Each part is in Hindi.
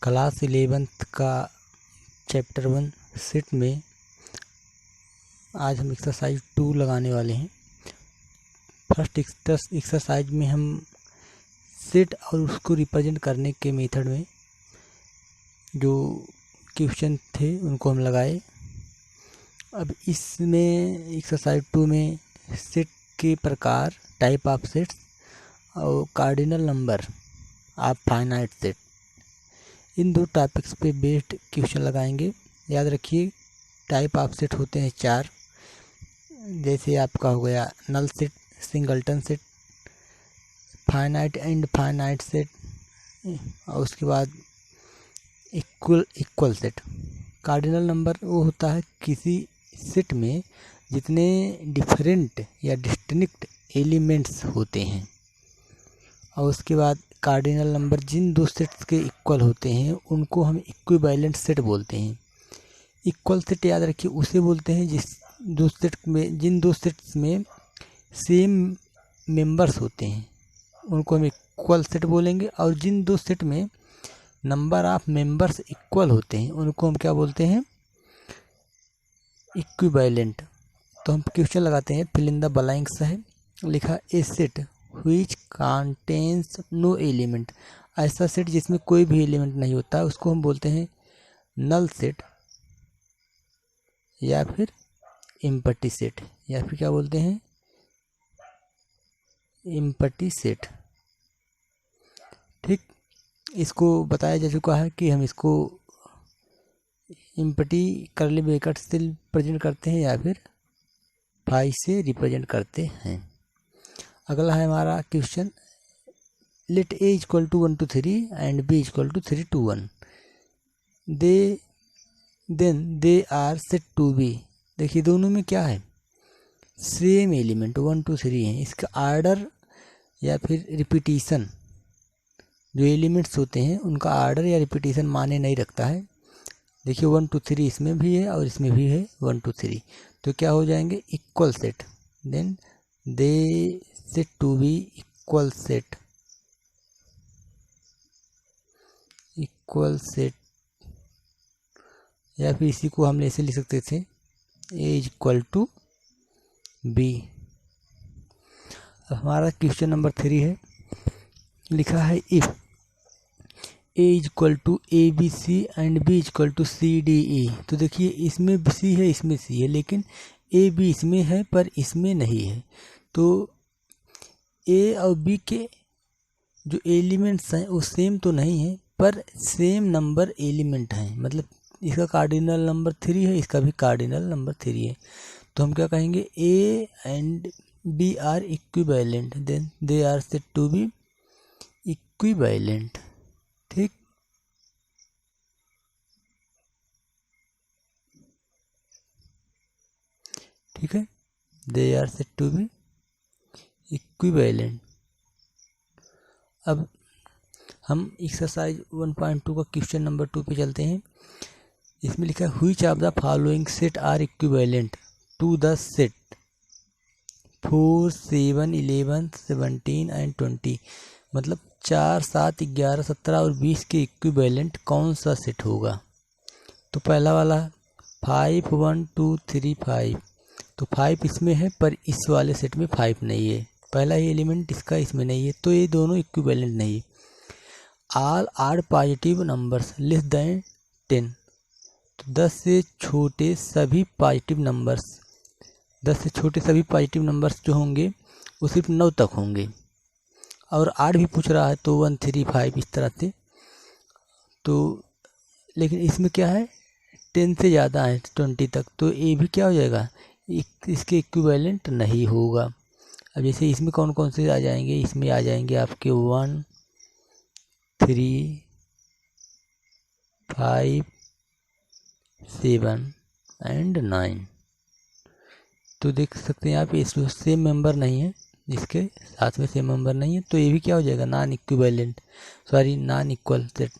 क्लास 11th का चैप्टर 1 सेट में आज हम एक्सरसाइज 2 लगाने वाले हैं। फर्स्ट एक्सरसाइज में हम सेट और उसको रिप्रेजेंट करने के मेथड में जो क्वेश्चन थे उनको हम लगाए। अब इसमें एक्सरसाइज 2 में सेट के प्रकार, टाइप ऑफ सेट्स और cardinal number of finite set, इन दो टॉपिक्स पे बेस्ड क्वेश्चन लगाएंगे। याद रखिए टाइप ऑफ सेट होते हैं 4, जैसे आपका हो गया null set, singleton set, finite and finite set और उसके बाद इक्वल सेट। कार्डिनल नंबर वो होता है किसी सेट में जितने डिफरेंट या डिस्टिंक्ट एलिमेंट्स होते हैं, और उसके बाद कार्डिनल नंबर जिन दो सेट्स के इक्वल होते हैं उनको हम इक्विवेलेंट सेट बोलते हैं। इक्वल सेट याद रखिए उसे बोलते हैं जिन दो सेट्स में सेम मेंबर्स होते हैं उनको हम इक्वल सेट बोलेंगे, और जिन दो सेट में नंबर ऑफ मेंबर्स इक्वल होते हैं उनको हम क्या बोलते हैं, इक्विवेलेंट। तो हम क्वेश्चन लगाते हैं, फिल इन द ब्लैंक्स है, लिखा A set which contains no element. ऐसा सेट जिसमें कोई भी एलिमेंट नहीं होता उसको हम बोलते हैं नल सेट या फिर एम्प्टी सेट, या फिर क्या बोलते हैं, एम्प्टी सेट। ठीक, इसको बताया जा चुका है कि हम इसको एम्प्टी करली ब्रैकेट से रिप्रेजेंट करते हैं या फिर फाई से रिप्रेजेंट करते हैं। अगला है हमारा question, let A equal to 1 to 3 and B equal to 3 to 1, then they are set to be. देखिए दोनों में क्या है, सेम एलिमेंट 1 to 3 है। इसका आर्डर या फिर रिपीटिशन, जो एलिमेंट्स होते हैं उनका आर्डर या रिपीटिशन माने नहीं रखता है। देखिए 1 to 3 इसमें भी है और इसमें भी है 1 to 3, तो क्या हो जाएंगे, equal set. Then they set to be equal set, equal set, या फिर इसी को हम ऐसे लिख सकते थे, ए इक्वल टू बी। अब हमारा क्वेश्चन नंबर 3 है, लिखा है if A equal to A B C and B equal to C D E. तो देखिए इसमें सी है, इसमें सी है, लेकिन ए बी इसमें है पर इसमें नहीं है। तो ए और बी के जो एलिमेंट्स हैं वो सेम तो नहीं है पर सेम नंबर एलिमेंट हैं, मतलब इसका कार्डिनल नंबर 3 है, इसका भी कार्डिनल नंबर 3 है। तो हम क्या कहेंगे, A and B are equivalent, then they are said to be equivalent. ठीक, ठीक है, they are said to be equivalent. अब हम एक्सरसाइज 1.2 का क्वेश्चन नंबर 2 पे चलते हैं। इसमें लिखा है which of the following set are equivalent to the set 4, 7, 11, 17 and 20। मतलब 4, 7, 11, 17 और 20 के इक्विवेलेंट कौन सा सेट होगा। तो पहला वाला 5, 1, 2, 3, 5, तो 5 इसमें है पर इस वाले सेट में 5 नहीं है, पहला ही एलिमेंट इसका इसमें नहीं है, तो ये दोनों इक्विवेलेंट नहीं है। All are positive numbers less than 10, तो 10 से छोटे सभी पॉजिटिव नंबर्स, 10 से छोटे सभी पॉजिटिव नंबर्स जो होंगे वो सिर्फ 9 तक होंगे। और 8 भी पूछ रहा है तो 1, 3, 5 इस तरह से। तो लेकिन इसमें क्या है, 10 से ज़्यादा है 20 तक, तो ये भी क्या हो जाएगा, इसके इक्विवेलेंट नहीं होगा। अब जैसे इसमें कौन कौन से आ जाएंगे, इसमें आ जाएंगे आपके 1, 3, 5, 7 एंड 9। तो देख सकते हैं आप इसमें सेम मेंबर नहीं है, इसके साथ में सेम मेंबर नहीं है, तो ये भी क्या हो जाएगा, non equivalent, sorry non equal set.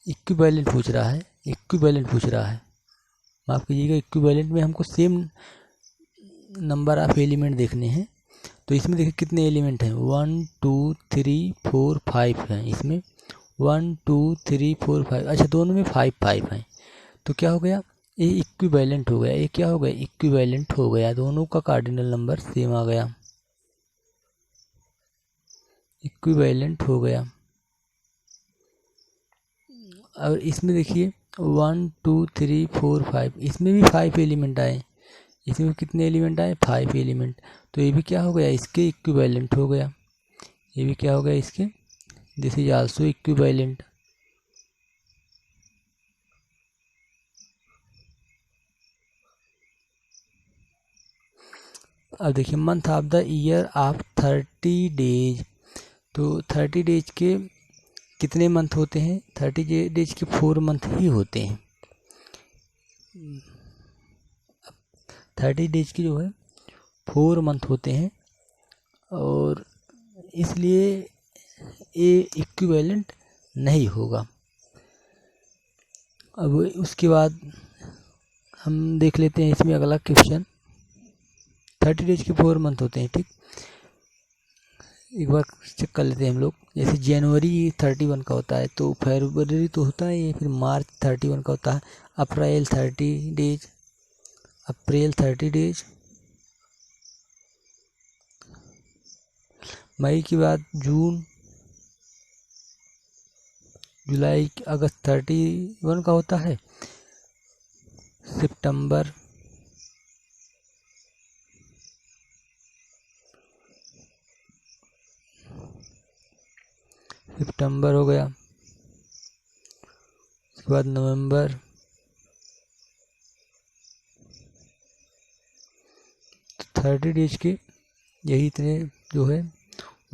Equivalent पूछ रहा है, इक्विवेलेंट पूछ रहा है, माफ़ कीजिएगा, इक्विवेलेंट में हमको सेम नंबर ऑफ एलिमेंट देखने हैं। तो इसमें देखिए कितने एलिमेंट हैं, 1, 2, 3, 4, 5 हैं इसमें, 1 2 3 4 5, अच्छा दोनों में 5 5 हैं, तो क्या हो गया, ये इक्विवेलेंट हो गया। ये क्या हो गया, इक्विवेलेंट हो गया, दोनों का कार्डिनल नंबर सेम आ गया, इक्विवेलेंट हो गया। और इसमें देखिए 1 2 3 4 5, इसमें भी 5 एलिमेंट आए, इसमें कितने एलिमेंट आए, 5 एलिमेंट, तो ये भी क्या हो गया, इसके इक्विवेलेंट हो गया। ये भी क्या हो गया इसके, दिस इज आल्सो इक्विवेलेंट। अब देखिए month of the year of 30 days, तो 30 डेज के कितने मंथ होते हैं, 30 डेज के 4 मंथ ही होते हैं। 30 डेज की जो है 4 मंथ होते हैं, और इसलिए ये इक्विवेलेंट नहीं होगा। अब उसके बाद हम देख लेते हैं इसमें अगला क्वेश्चन। 30 डेज के 4 मंथ होते हैं, ठीक, एक बार चेक कर लेते हैं हम लोग। जैसे जनवरी 31 का होता है, तो फरवरी तो होता है, फिर मार्च 31 का होता है, अप्रैल 30 डेज, अप्रैल 30 डेज, मई के बाद जून, जुलाई अगस्त 31 का होता है, सितंबर, सितंबर हो गया, उसके बाद नवंबर, तो 30 डेज के यही इतने जो है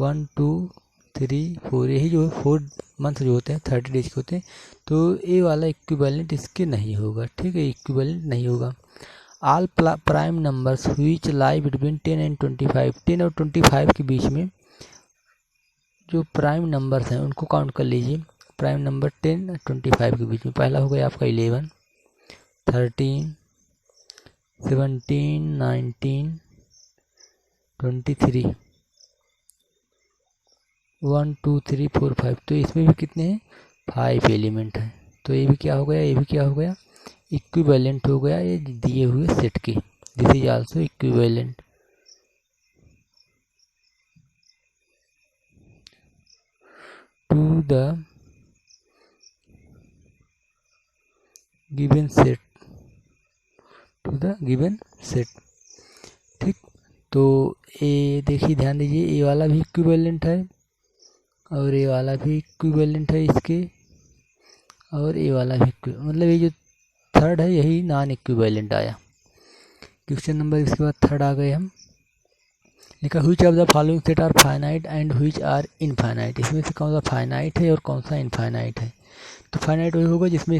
1 2 3 4, यही जो है 4 मंथ जो होते हैं 30 डेज के होते हैं, तो ये वाला इक्विवेलेंट इसके नहीं होगा, ठीक है, इक्विवेलेंट नहीं होगा। All prime numbers which lie between 10 and 25, 10 और 25 के बीच में जो प्राइम नंबर्स हैं उनको काउंट कर लीजिए। प्राइम नंबर 10 और 25 के बीच में पहला हो गया आपका 11, 13, 17, 19, 23, 1 2 3 4 5, तो इसमें भी कितने हैं, 5 एलिमेंट हैं, तो ये भी क्या हो गया, ये भी क्या हो गया, इक्विवेलेंट हो गया ये दिए हुए सेट के, this is also equivalent. To the given set, to the given set, ठीक, तो ये देखिए ध्यान दीजिए, ये वाला भी इक्विवेलेंट है, और ये वाला भी इक्विवेलेंट है इसके, और ये वाला भी मतलब ये जो थर्ड है यही नॉन इक्विवेलेंट आया। क्वेश्चन नंबर इसके बाद थर्ड आ गए हम, लिखा which of the following set are finite and which are infinite, इसमें से कौन सा फाइनाइट है और कौन सा इनफाइनाइट है। तो फाइनाइट वही होगा जिसमें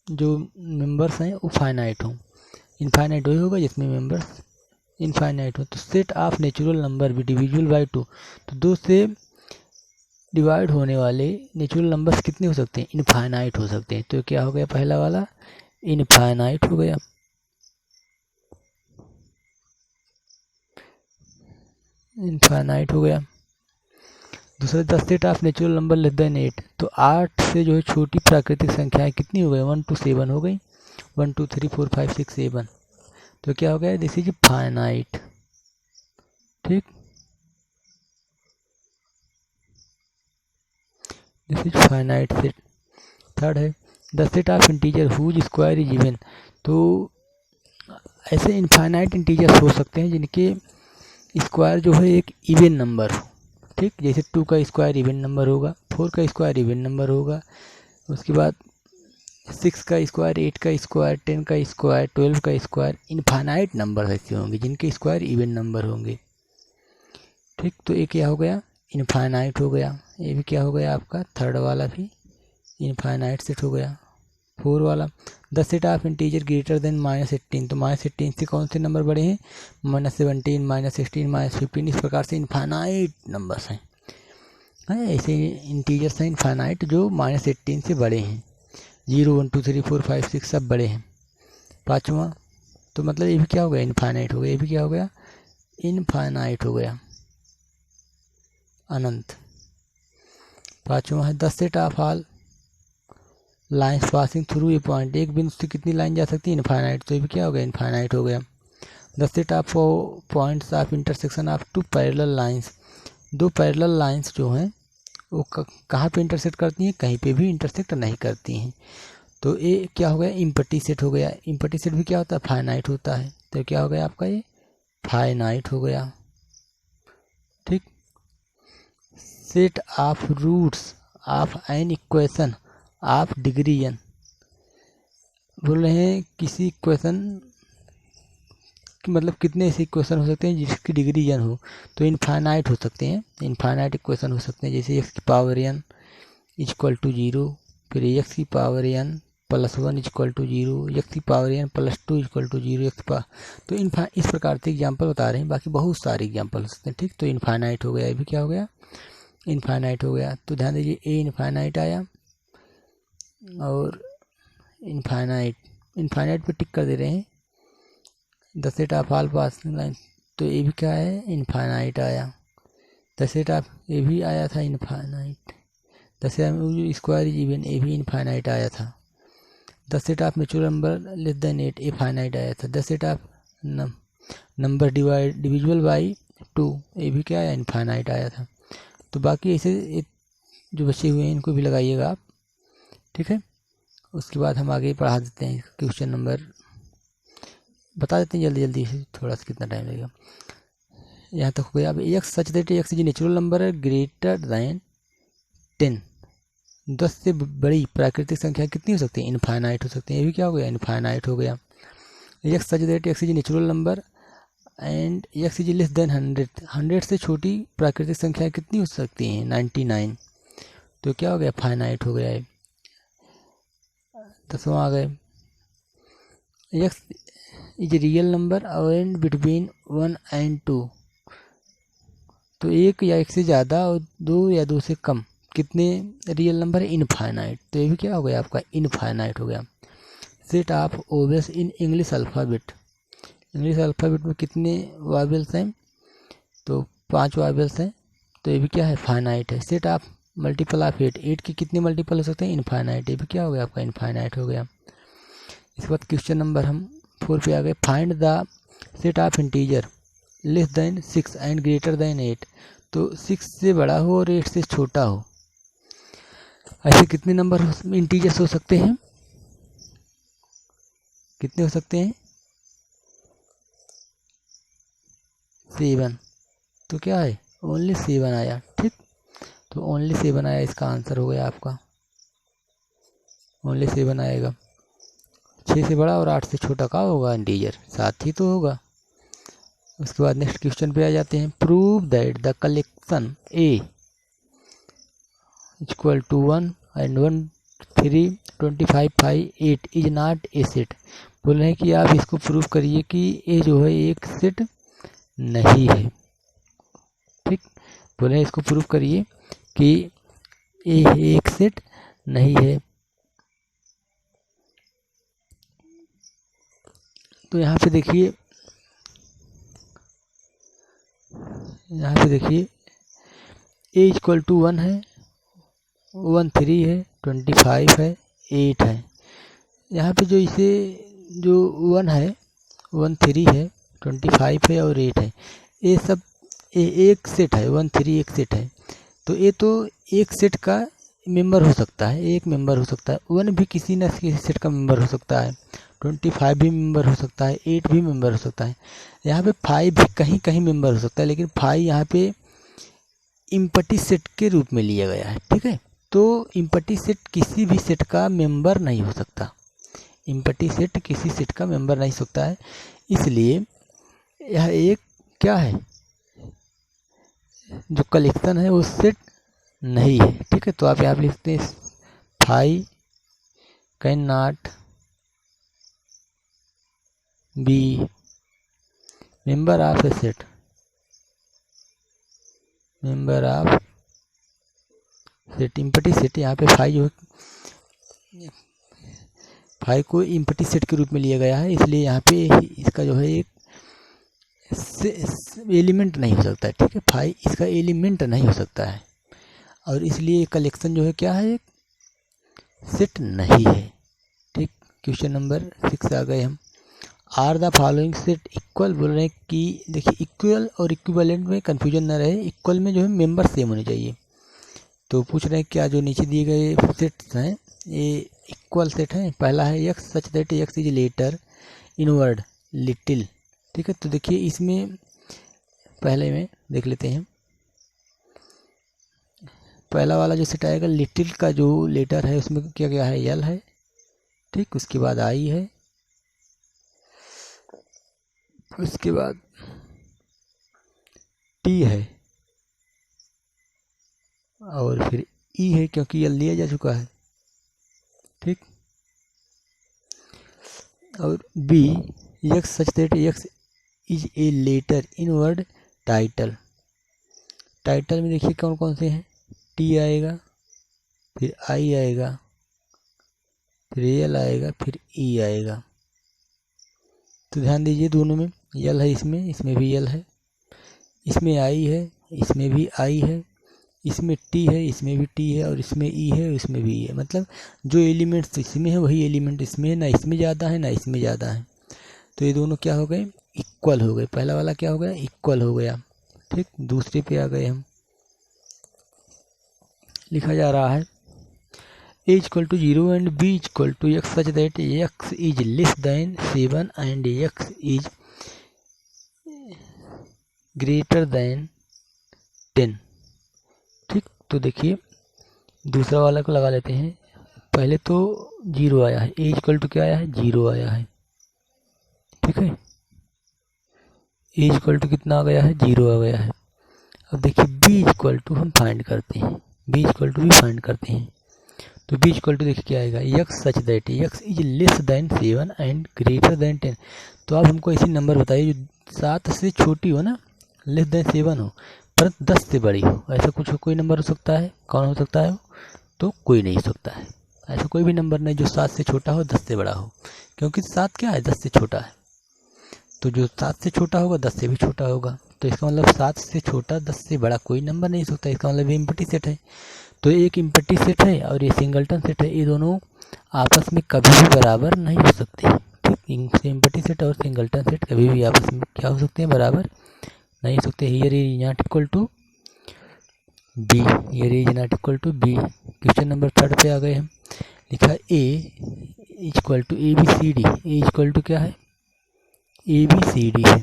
जो मेंबर्स हैं वो फाइनाइट हों, इनफाइनाइट वही होगा जिसमें मेंबर्स इनफाइनाइट हो। तो सेट ऑफ नेचुरल नंबर भी डिविजिबल बाय 2, तो 2 से डिवाइड होने वाले नेचुरल नंबर्स कितने हो सकते हैं, इनफाइनाइट हो सकते हैं, तो क्या हो गया, पहला वाला इनफाइनाइट हो गया, इनफाइनाइट हो गया। दूसरा the set of natural number less than 8, तो 8 से जो है छोटी प्राकृतिक संख्याएं कितनी हो गई, 1 to 7 हो गई, 1 2 3 4 5 6 7, तो क्या हो गया, दिस इज फाइनाइट, ठीक, this is finite set. Third है the set of integer whose square is even, तो ऐसे इनफाइनाइट इंटीजर्स हो सकते हैं जिनके स्क्वायर जो है एक इवन नंबर हो, ठीक, जैसे 2 का स्क्वायर इवन नंबर होगा, 4 का स्क्वायर इवन नंबर होगा, उसके बाद 6 का स्क्वायर, 8 का स्क्वायर, 10 का स्क्वायर, 12 का स्क्वायर, इनफाइनाइट नंबर ऐसे होंगे जिनके स्क्वायर इवन नंबर होंगे, ठीक, तो ये क्या हो गया, इनफाइनाइट हो गया। ये भी क्या हो गया आपका, थर्ड वाला भी इनफाइनाइट सेट हो गया। 4 वाला the set of integer greater than -18, तो -18 से कौन से नंबर बड़े हैं, -17, -16, -15, इस प्रकार से इनफाइनाइट नंबर्स हैं, ऐसे इंटीजर्स हैं इनफाइनाइट जो -18 से बड़े हैं, 0 1 2 3 4 5 6 सब बड़े हैं। पाँचवा, तो मतलब ये भी क्या हो गया, इनफाइनाइट हो गया, ये भी क्या हो गया, इनफाइनाइट हो गया, अनंत। पाँचवा है the set of all lines passing through a point, एक बिंदु से कितनी लाइन जा सकती है, इनफाइनाइट। तो ये भी क्या हो गया, इनफाइनाइट हो गया। The set of points of intersection of two parallel lines, दो पैरेलल लाइन्स जो हैं वो कहाँ पे इंटरसेक्ट करती हैं, कहीं पे भी इंटरसेक्ट नहीं करती हैं। तो ये क्या हो गया, इम्पटी सेट हो गया। इम्पटी सेट भी क्या होता है, फाइनाइट होता है। तो क्या हो गया आपका, ये फाइनाइट हो गया। ठीक। Set of roots of an equation of degree n, बोल रहे हैं किसी इक्वेशन मतलब कितने ऐसे इक्वेशन हो सकते हैं जिसकी डिग्री n हो, तो इनफाइनाइट हो सकते हैं, इनफाइनाइट इक्वेशन हो सकते हैं। जैसे x की पावर n इक्वल टू 0, फिर x की power n plus 1 equal to 0, x की power n plus 2 equal to 0, तो इस प्रकार से एग्जाम्पल बता रहे हैं। बाकी बहुत सारे एग्जाम्पल हो सकते हैं। ठीक। तो इनफाइनाइट हो गया, ये भी क्या हो गया, इनफाइनाइट हो गया। तो ध्यान दीजिए, ए इनफाइनाइट आया और इनफाइनाइट पे टिक कर दे रहे हैं। The set of all passing line, तो ये भी क्या है, इनफाइनाइट आया। द सेट ऑफ, ये भी आया था infinite. The set of square is even, ये भी इनफाइनाइट आया था। The set of natural number less than 8, ये फाइनाइट आया था। The set of number divisible by 2, ये भी क्या आया, इनफाइनाइट आया था। तो बाकी ऐसे जो बचे हुए हैं इनको भी लगाइएगा आप। ठीक है। उसके बाद हम आगे पढ़ा देते हैं। क्वेश्चन नंबर बता देते हैं जल्दी जल्दी से, थोड़ा सा कितना टाइम लगेगा। यहाँ तक हो गया। अब x such that X is natural number greater than 10, 10 से बड़ी प्राकृतिक संख्या कितनी हो सकती है, इनफाइनाइट हो सकती है। ये भी क्या हो गया, इनफाइनाइट हो गया। X such that X is natural number and x is less then 100, 100 से छोटी प्राकृतिक संख्या कितनी हो सकती हैं, 99। तो क्या हो गया, फाइनाइट हो गया है। 10वां आ गए, x is real number and between 1 and 2, तो एक या एक से ज़्यादा और 2 या 2 से कम कितने रियल नंबर है, इनफाइनाइट। तो ये भी क्या हो गया आपका, इनफाइनाइट हो गया। Set of vowels in English alphabet, English alphabet में कितने वावेल्स हैं, तो 5 वावेल्स हैं। तो ये भी क्या है, फाइनाइट है। सेट ऑफ मल्टीपल ऑफ 8, 8 के कितने मल्टीपल हो सकते हैं, इनफाइनाइट। ये भी क्या हो गया आपका, इनफाइनाइट हो गया। इसके बाद क्वेश्चन नंबर हम 4 पे आ गए। Find the set of integer less than 6 and greater than 8, तो 6 से बड़ा हो और 8 से छोटा हो, ऐसे कितने नंबर इंटीजर्स हो सकते हैं, कितने हो सकते हैं, 7। तो क्या है, ओनली 7 आया। ठीक। तो ओनली 7 आया, इसका आंसर हो गया आपका, ओनली 7 आएगा। 6 से बड़ा और 8 से छोटा का होगा इंटीजर, 7 ही तो होगा। उसके बाद नेक्स्ट क्वेश्चन पे आ जाते हैं। Prove that the collection A equal to 1 and 1 3 25 5 8 is not a set. बोल रहे हैं कि आप इसको प्रूव करिए कि ए जो है एक सेट नहीं है। ठीक। बोल रहे हैं इसको प्रूव करिए कि ए एक सेट नहीं है। तो यहाँ पे देखिए, ए इक्वल टू 1 है, 1 3 है, 25 है, 8 है। यहाँ पे जो इसे जो 1 है, 1 3 है, 25 है और 8 है, ये सब एक सेट है। 1 3 एक सेट है, तो ये तो एक सेट का मेंबर हो सकता है, एक मेंबर हो सकता है। 1 भी किसी न किसी सेट का मेंबर हो सकता है, 25 भी मेंबर हो सकता है, 8 भी मेंबर हो सकता है। यहाँ पे 5 भी कहीं कहीं मेंबर हो सकता है, लेकिन 5 यहाँ पे इम्पटी सेट के रूप में लिया गया है। ठीक है। तो इम्पटी सेट किसी भी सेट का मेंबर नहीं हो सकता, इम्पटी सेट किसी सेट का मेंबर नहीं हो सकता है, इसलिए यह एक क्या है, जो कलेक्शन है वो सेट नहीं है। ठीक है। तो आप यहाँ पे लिखते हैं 5 can not be member of A set, member of set, empty set. यहाँ पे 5 जो 5 को इम्पटी सेट के रूप में लिया गया है, इसलिए यहाँ पे इसका जो है एक एलिमेंट नहीं हो सकता है। ठीक है। 5 इसका एलिमेंट नहीं हो सकता है, और इसलिए कलेक्शन जो है क्या है, एक सेट नहीं है। ठीक, क्वेश्चन नंबर 6 आ गए हम। Are the following set equal, बोल रहे हैं कि देखिए इक्वल और इक्विवेलेंट में कन्फ्यूजन न रहे, इक्वल में जो है मेंबर सेम होने चाहिए। तो पूछ रहे हैं क्या जो नीचे दिए गए सेट्स हैं ये इक्वल सेट हैं। पहला है X such that X is letter in word little. ठीक है, तो देखिए इसमें पहले में देख लेते हैं। पहला वाला जो सेट आएगा लिटिल का जो लेटर है उसमें क्या क्या है, एल है। ठीक, उसके बाद आई है, उसके बाद टी है और फिर ई है क्योंकि एल लिया जा चुका है। ठीक, और B X such that X is a letter in word title. Title में देखिए कौन कौन से हैं, टी आएगा, फिर आई आएगा, फिर एल आएगा, फिर ई आएगा। तो ध्यान दीजिए दोनों में एल है, इसमें भी एल है, इसमें आई है, इसमें भी आई है, इसमें टी है, इसमें भी टी है, और इसमें ई है, इसमें भी ई है। मतलब जो एलिमेंट्स इसमें है वही एलिमेंट इसमें है, ना इसमें ज़्यादा है ना इसमें ज़्यादा है। तो ये दोनों क्या हो गए, इक्वल हो गए। पहला वाला क्या हो गया, इक्वल हो गया। ठीक, दूसरे पे आ गए हम। लिखा जा रहा है a equal to 0 and b equal to X such that x is less than 7 and x is greater than 10। ठीक, तो देखिए दूसरा वाला को लगा लेते हैं। पहले तो 0 आया है, a इक्वल टू क्या आया है, 0 आया है। ठीक है, a इक्वल टू कितना आ गया है, 0 आ गया है। अब देखिए b इक्वल टू हम फाइंड करते हैं, b इक्वल टू भी फाइंड करते हैं। तो b इक्वल टू देखिए क्या आएगा, x such that x is less than 7 and greater than 10। तो आप हमको ऐसी नंबर बताइए जो 7 से छोटी हो ना, लेस देन 7 हो, परंतु 10 से बड़ी हो। ऐसा कुछ कोई नंबर हो सकता है, कौन हो सकता है वो, तो कोई नहीं हो सकता है। ऐसा कोई भी नंबर नहीं जो 7 से छोटा हो 10 से बड़ा हो, क्योंकि 7 क्या है, 10 से छोटा है। तो जो 7 से छोटा होगा 10 से भी छोटा होगा। तो इसका मतलब 7 से छोटा 10 से बड़ा कोई नंबर नहीं हो सकता। इसका मतलब ये इम्पटी सेट है। तो एक इम्पटी सेट है और ये सिंगलटन सेट है, ये दोनों आपस में कभी भी बराबर नहीं हो सकते। ठीक, इम्पटी सेट और सिंगलटन सेट कभी भी आपस में क्या हो सकते हैं, बराबर नहीं हो सकते। Here is not equal to B, here is not equal to B. Question number 3 पे आ गए हम। लिखा A equal to A B C D. A equal to क्या है, ए बी सी डी है।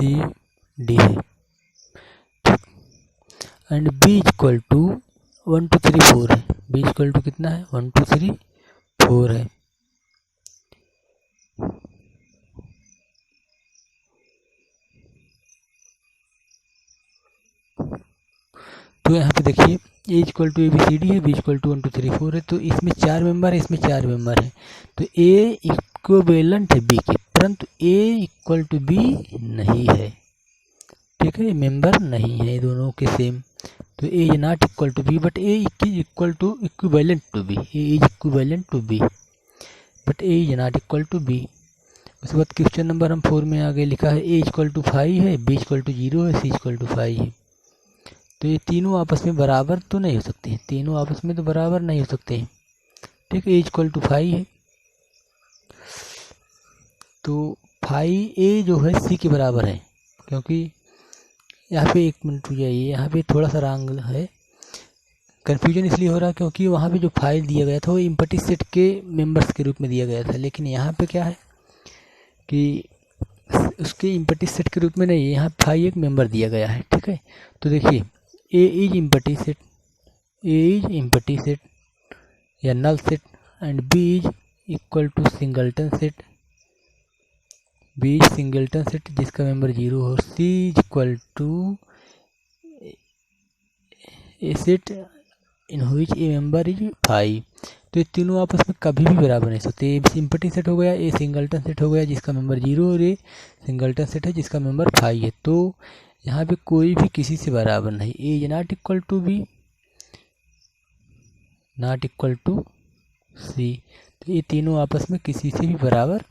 सी डी है। एंड बी इक्वल टू 1 2 3 4 है। बी इक्वल टू कितना है, 1 2 3 4 है। तो यहाँ पे देखिए A equal to A B C D है, बी इक्वल टू 1 2 3 4 है। तो इसमें 4 मेंबर है, इसमें 4 मेंबर है। तो ए इक्विवेलेंट है बी के, परंतु ए इक्वल टू बी नहीं है। ठीक है, मेंबर नहीं है दोनों के सेम। तो A is not equal to B but A is equal to equivalent to B. A is equivalent to B but A is not equal to B. उसके बाद क्वेश्चन नंबर हम 4 में आगे लिखा है ए इक्वल टू 5 है, बी इक्वल टू 0 है, सी इक्वल टू 5 है। तो ये तीनों आपस में बराबर तो नहीं हो सकते, तीनों आपस में तो बराबर नहीं हो सकते। ठीक है, ए इक्वल टू 5 है, तो 5 ए जो है सी के बराबर है। क्योंकि यहाँ पे 1 मिनट रुक जाइए, यहाँ पे थोड़ा सा रॉन्ग है, कन्फ्यूजन इसलिए हो रहा है क्योंकि वहाँ पे जो फाइल दिया गया था वो इम्पटी सेट के मेंबर्स के रूप में दिया गया था, लेकिन यहाँ पे क्या है कि उसके इम्पटी सेट के रूप में नहीं है, यहाँ 5 एक मेंबर दिया गया है। ठीक है, तो देखिए A is empty set, A is empty set या null set, and B is equal to singleton set, B is singleton set जिसका मेंबर 0 हो, C is equal to a set in which a member is 5। तो ये तीनों आपस में कभी भी बराबर नहीं सकते। ए सिंपटी सेट हो गया, ए सिंगलटन सेट हो गया जिसका मेंबर 0 और ए सिंगलटन सेट है जिसका मेंबर 5 है। तो यहाँ पे कोई भी किसी से बराबर नहीं। A is not equal to B, not equal to C. तो ये तीनों आपस में किसी से भी बराबर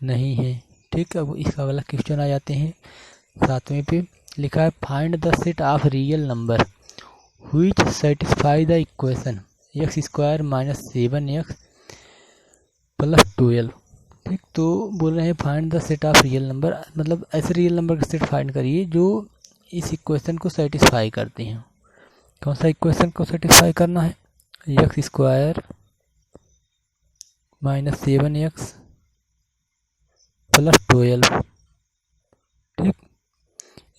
नहीं है। ठीक, अब इसका वाला क्वेश्चन आ जाते हैं। 7वें पे लिखा है find the set of real number which satisfy the equation x square minus 7x plus 12। ठीक, तो बोल रहे हैं find the set of real number, मतलब ऐसे रियल नंबर का सेट फाइंड करिए जो इस इक्वेशन को सेटिस्फाई करते हैं। कौन सा इक्वेशन को सेटिस्फाई करना है? X square minus 7x plus 12, ठीक,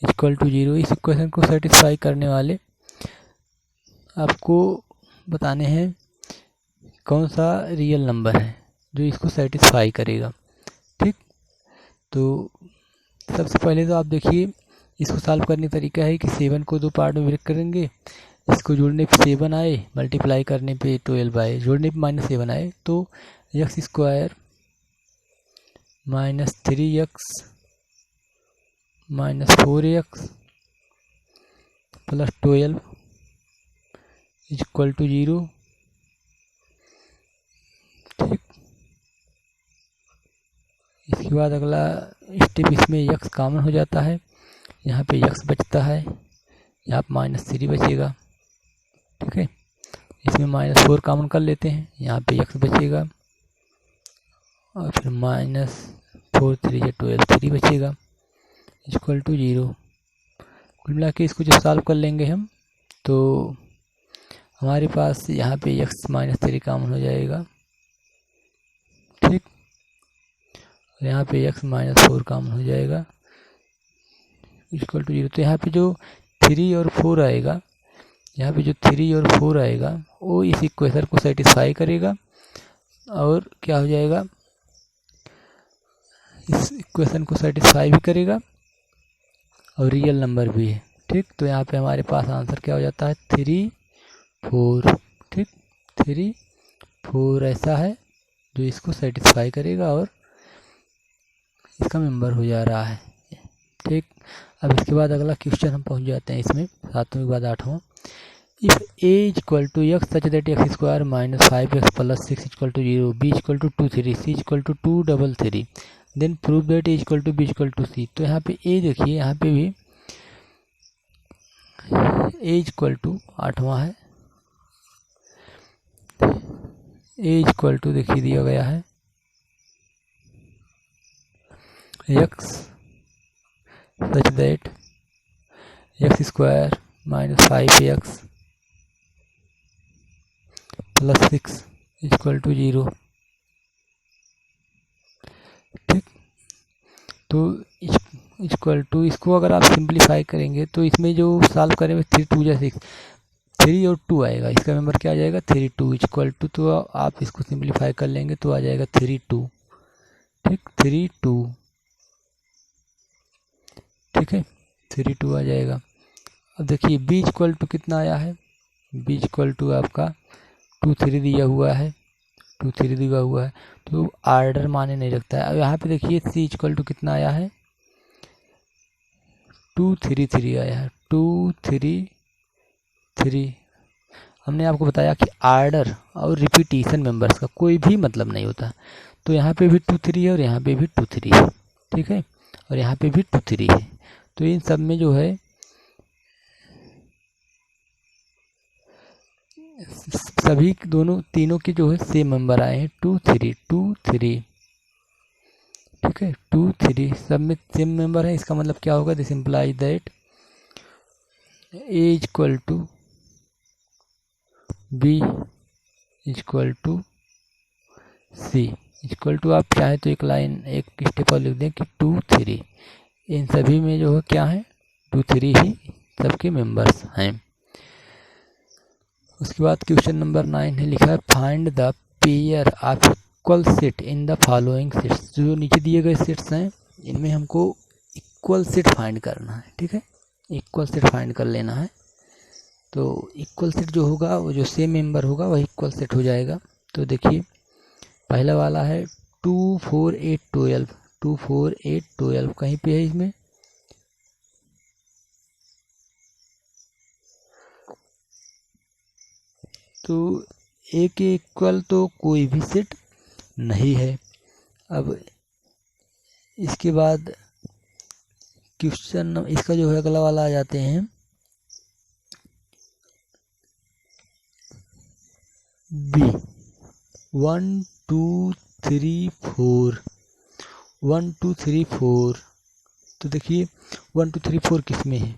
इक्वल टू 0। इस इक्वेशन को सेटिस्फाई करने वाले आपको बताने हैं कौन सा रियल नंबर है जो इसको सेटिस्फाई करेगा। ठीक, तो सबसे पहले तो आप देखिए इसको सॉल्व करने का तरीका है कि 7 को 2 पार्ट में ब्रेक करेंगे, इसको जोड़ने पे 7 आए, मल्टीप्लाई करने पे 12 आए, जोड़ने पे -7 आए, तो X square minus 3x minus 4x plus 12 equal to 0। ठीक, इसके बाद अगला स्टेप, इसमें x कॉमन हो जाता है, यहाँ पे x बचता है, यहाँ पे -3 बचेगा। ठीक है, इसमें -4 कॉमन कर लेते हैं, यहाँ पे x बचेगा और फिर -4 3 12 3 बचेगा इक्वल टू 0। कुल मिला के इसको जब सॉल्व कर लेंगे हम तो हमारे पास यहाँ पे x -3 कॉमन हो जाएगा। ठीक, और यहाँ पे x -4 कॉमन हो जाएगा इक्वल टू 0। तो यहाँ पे जो 3 और 4 आएगा, यहाँ पे जो 3 और 4 आएगा वो इस इक्वेशन को सेटिस्फाई करेगा और क्या हो जाएगा, इस इक्वेशन को सेटिस्फाई भी करेगा और रियल नंबर भी है। ठीक, तो यहाँ पे हमारे पास आंसर क्या हो जाता है 3 4। ठीक, 3 4 ऐसा है जो इसको सेटिस्फाई करेगा और इसका मेंबर हो जा रहा है। ठीक, अब इसके बाद अगला क्वेश्चन हम पहुँच जाते हैं इसमें 7वें के बाद 8वां। If a equal to x such that x square minus 5x plus 6 equal to 0, b equal to 2 3, c equal to 2 3 3, then prove that a equal to b equal to c। तो यहाँ पे a देखिए, यहाँ पे भी a इक्वल टू 8वां है, a इक्वल टू देखिए दिया गया है x such that x square minus 5x plus 6 equal to 0। ठीक, तो इक्वल टू इसको अगर आप सिंप्लीफाई करेंगे तो इसमें जो सॉल्व करेंगे 3 2 जा 6, 3 और 2 आएगा, इसका नंबर क्या आ जाएगा 3 2 इक्वल टू, तो आप इसको सिंप्लीफाई कर लेंगे तो आ जाएगा 3 2। ठीक, 3 2, ठीक है 3 2 आ जाएगा। अब देखिए b इक्वल टू कितना आया है, b इक्वल टू आपका 2 3 दिया हुआ है, 2 3 दिया हुआ है, तो आर्डर माने नहीं रखता है। अब यहाँ पे देखिए c इक्वल टू कितना आया है 2 3 3 आया है, 2 3 3। हमने आपको बताया कि आर्डर और रिपीटिशन मेंबर्स का कोई भी मतलब नहीं होता, तो यहाँ पे भी 2 3 है और यहाँ पे भी 2 3 है। ठीक है, और यहाँ पे भी 2 3 है, तो इन सब में जो है सभी दोनों तीनों के जो है सेम मेंबर आए हैं 2 3 2 3। ठीक है, 2 3 सब में सेम मेंबर है, इसका मतलब क्या होगा, this implies that a equal to b equal to c equal to, आप चाहें तो एक लाइन एक स्टेप और लिख दें कि 2 3, इन सभी में जो है क्या है 2 3 ही सबके मेंबर्स हैं। उसके बाद क्वेश्चन नंबर 9 है, लिखा है find the pair of equal set in the following sets. जो नीचे दिए गए सेट्स हैं इनमें हमको इक्वल सेट फाइंड करना है। ठीक है, इक्वल सेट फाइंड कर लेना है, तो इक्वल सेट जो होगा वो जो सेम मेंबर होगा वही इक्वल सेट हो जाएगा। तो देखिए पहला वाला है 2 4 8 12, 2 4 8 12 कहीं पे है इसमें, तो ए के इक्वल तो कोई भी सेट नहीं है। अब इसके बाद क्वेश्चन इसका जो है अगला वाला आ जाते हैं बी 1 2 3 4 1 2 3 4। तो देखिए 1 2 3 4 किस में है?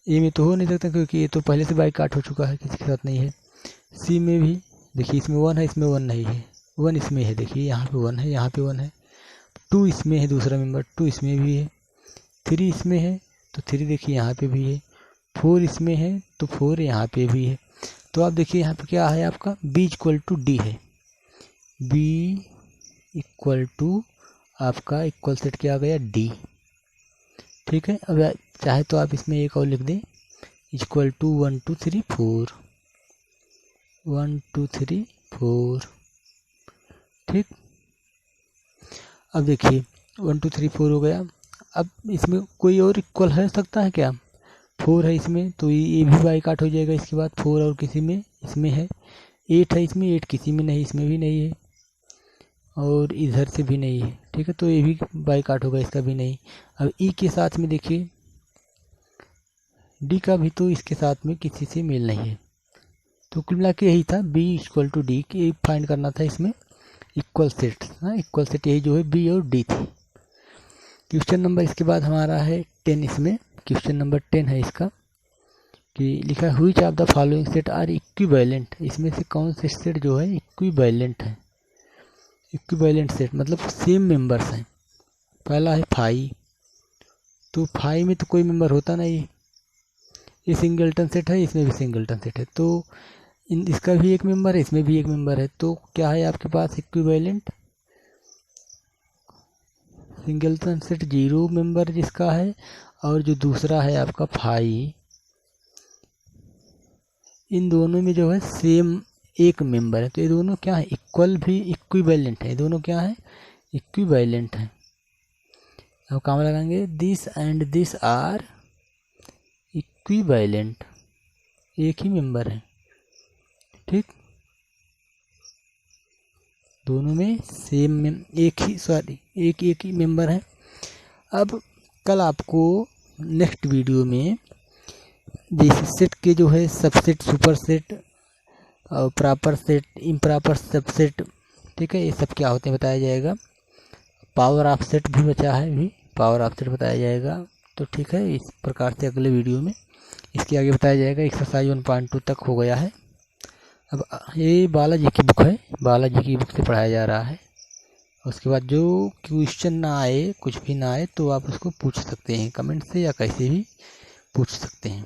ए में तो हो नहीं सकता क्योंकि ये तो पहले से बाई काट हो चुका है, किसी के साथ नहीं है। सी में भी देखिए इसमें 1 है, इसमें 1 नहीं है, 1 इसमें है, देखिए यहाँ पे 1 है, यहाँ पे 1 है। 2 इसमें है, दूसरा मेंबर 2 इसमें भी है। 3 इसमें है तो 3 देखिए यहाँ पे भी है। 4 इसमें है तो 4 यहाँ पे भी है। तो आप देखिए यहाँ पे क्या है आपका B इक्वल टू डी है। B इक्वल टू आपका इक्वल सेट क्या आ गया D। ठीक है, अब चाहे तो आप इसमें एक और लिख दें इक्वल टू 1 2 3 4 1 2 3 4। ठीक, अब देखिए 1 2 3 4 हो गया। अब इसमें कोई और इक्वल है सकता है क्या? 4 है इसमें तो ये भी बाई काट हो जाएगा। इसके बाद 4 और किसी में इसमें है। 8 है इसमें, 8 किसी में नहीं, इसमें भी नहीं है और इधर से भी नहीं है। ठीक है, तो ये भी बाई काट होगा, इसका भी नहीं। अब ई के साथ में देखिए डी का भी तो इसके साथ में किसी से मेल नहीं है। तो कुल मिला के यही था बी इक्वल टू डी की फाइंड करना था इसमें इक्वल सेट। हाँ, इक्वल सेट यही जो है बी और डी थी। क्वेश्चन नंबर इसके बाद हमारा है 10। इसमें क्वेश्चन नंबर 10 है इसका कि लिखा है which of the following set are equivalent. इसमें से कौन से सेट जो है इक्विवेलेंट है? इक्विवेलेंट सेट मतलब सेम मेंबर्स हैं। पहला है 5, तो 5 में तो कोई मेंबर होता नहीं, ये सिंगलटन सेट है, इसमें भी सिंगलटन सेट है, तो इसका भी एक मेंबर है, इसमें भी एक मेंबर है। तो क्या है आपके पास इक्विवेलेंट? सिंगलटन सेट 0 मेंबर जिसका है और जो दूसरा है आपका 5, इन दोनों में जो है सेम एक मेंबर है। तो ये दोनों क्या है? इक्वल भी इक्विवेलेंट है। ये दोनों क्या है? इक्विवेलेंट है। अब काम लगाएंगे this and this are equivalent, एक ही मेंबर है। ठीक, दोनों में सेम एक ही मेंबर है। अब कल आपको नेक्स्ट वीडियो में जैसे सेट के जो है सबसेट, सुपर सेट और प्रॉपर सेट, इम्प्रॉपर सबसेट, ठीक है, ये सब क्या होते हैं बताया जाएगा। पावर ऑफ सेट भी बचा है, भी पावर ऑफ सेट बताया जाएगा। तो ठीक है, इस प्रकार से अगले वीडियो में इसके आगे बताया जाएगा। एक्सरसाइज 1.2 तक हो गया है। अब ये बालाजी की बुक है, बालाजी की बुक से पढ़ाया जा रहा है। उसके बाद जो क्वेश्चन ना आए, कुछ भी ना आए, तो आप उसको पूछ सकते हैं कमेंट से या कैसे भी पूछ सकते हैं।